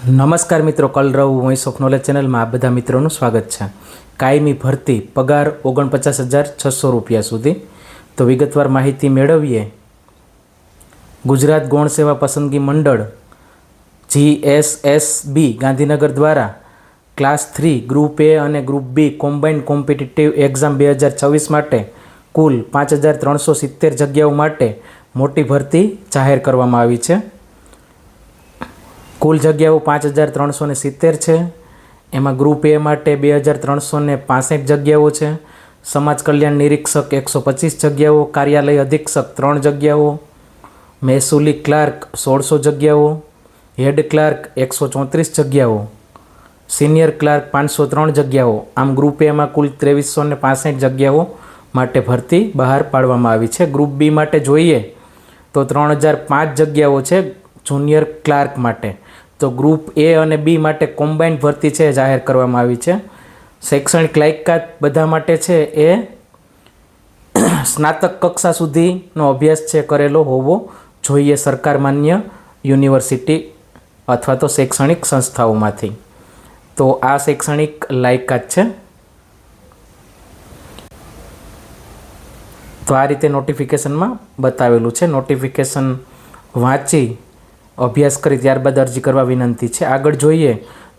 નમસ્કાર મિત્રો, કલરવ voice of knowledge ચેનલમાં આ બધા મિત્રોનું સ્વાગત છે. કાયમી ભરતી પગાર 49,600 રૂપિયા સુધી. તો વિગતવાર માહિતી મેળવીએ. ગુજરાત ગૌણ સેવા પસંદગી મંડળ GSSB ગાંધીનગર દ્વારા ક્લાસ 3 ગ્રુપ A અને ગ્રુપ B કોમ્બાઇન્ડ કોમ્પિટિટિવ એક્ઝામ 2026 માટે કુલ 5,370 જગ્યાઓ માટે મોટી ભરતી જાહેર કરવામાં આવી છે. કુલ જગ્યાઓ 5,370 છે. એમાં ગ્રુપ A માટે 2,365 જગ્યાઓ છે. સમાજ કલ્યાણ નિરીક્ષક 125 જગ્યાઓ, કાર્યાલય અધિક્ષક 3 જગ્યાઓ, મહેસૂલી ક્લાર્ક 1600 જગ્યાઓ, હેડ ક્લાર્ક 134 જગ્યાઓ, સિનિયર ક્લાર્ક 503 જગ્યાઓ. આમ ગ્રુપ Aમાં કુલ 2365 જગ્યાઓ માટે ભરતી બહાર પાડવામાં આવી છે. ગ્રુપ B માટે જોઈએ તો 3005 જગ્યાઓ છે જુનિયર ક્લાર્ક માટે. તો ગ્રુપ A અને B માટે કોમ્બાઇન્ડ ભરતી છે જાહેર કરવામાં આવી છે. શૈક્ષણિક લાયકાત બધા માટે છે એ સ્નાતક કક્ષા સુધીનો અભ્યાસ છે કરેલો હોવો જોઈએ સરકાર માન્ય યુનિવર્સિટી અથવા તો શૈક્ષણિક સંસ્થાઓમાંથી. તો આ શૈક્ષણિક લાયકાત છે. તો આ રીતે નોટિફિકેશનમાં બતાવેલું છે. નોટિફિકેશન વાંચી અભ્યાસ કરી ત્યારબાદ અરજી કરવા વિનંતી છે. આગળ જોઈએ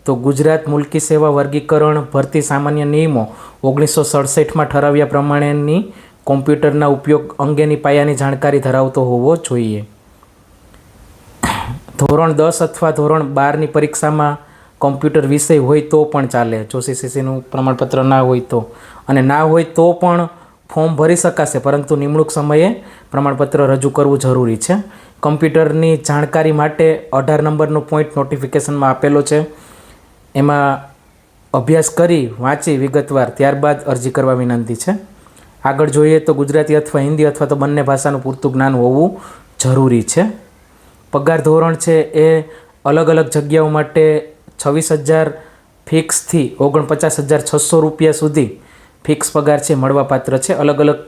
તો ગુજરાત મુલ્કી સેવા વર્ગીકરણ ભરતી સામાન્ય નિયમો 1967માં ઠરાવ્યા પ્રમાણેની કોમ્પ્યુટરના ઉપયોગ અંગેની પાયાની જાણકારી ધરાવતો હોવો જોઈએ. ધોરણ 10 અથવા ધોરણ 12ની પરીક્ષામાં કોમ્પ્યુટર વિષય હોય તો પણ ચાલે, જો CCCનું પ્રમાણપત્ર ના હોય તો. અને ના હોય તો પણ ફોર્મ ભરી શકાશે, પરંતુ નિમણૂક સમયે પ્રમાણપત્ર રજૂ કરવું જરૂરી છે. કમ્પ્યુટરની જાણકારી માટે 18 નંબરનો પોઈન્ટ નોટિફિકેશનમાં આપેલો છે. એમાં અભ્યાસ કરી વાંચી વિગતવાર ત્યારબાદ અરજી કરવા વિનંતી છે. આગળ જોઈએ તો ગુજરાતી અથવા હિન્દી અથવા તો બંને ભાષાનું પૂરતું જ્ઞાન હોવું જરૂરી છે. પગાર ધોરણ છે એ અલગ અલગ જગ્યાઓ માટે 26,000 ફિક્સથી 49,600 રૂપિયા સુધી ફિક્સ પગાર છે મળવાપાત્ર છે. અલગ અલગ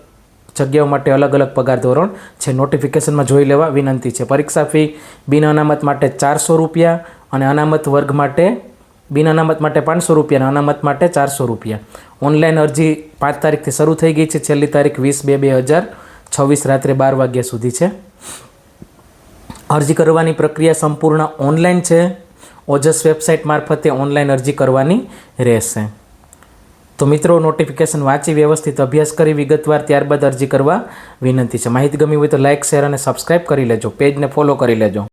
જગ્યાઓ માટે અલગ અલગ પગાર ધોરણ છે. નોટિફિકેશનમાં જોઈ લેવા વિનંતી છે. પરીક્ષા ફી બિન અનામત માટે 400 રૂપિયા અને અનામત વર્ગ માટે બિન અનામત માટે 500 રૂપિયા અને અનામત માટે 400 રૂપિયા. ઓનલાઈન અરજી 5 તારીખથી શરૂ થઈ ગઈ છે. છેલ્લી તારીખ 20/2/2026 રાત્રે 12 વાગ્યા સુધી છે. અરજી કરવાની પ્રક્રિયા સંપૂર્ણ ઓનલાઈન છે. ઓજસ વેબસાઇટ મારફતે ઓનલાઈન અરજી કરવાની રહેશે. તો મિત્રો, નોટિફિકેશન વાંચી વ્યવસ્થિત અભ્યાસ કરી વિગતવાર ત્યારબાદ અરજી કરવા વિનંતી છે. માહિતી ગમી હોય તો લાઇક, શેર અને સબસ્ક્રાઈબ કરી લેજો. પેજને ફોલો કરી લેજો.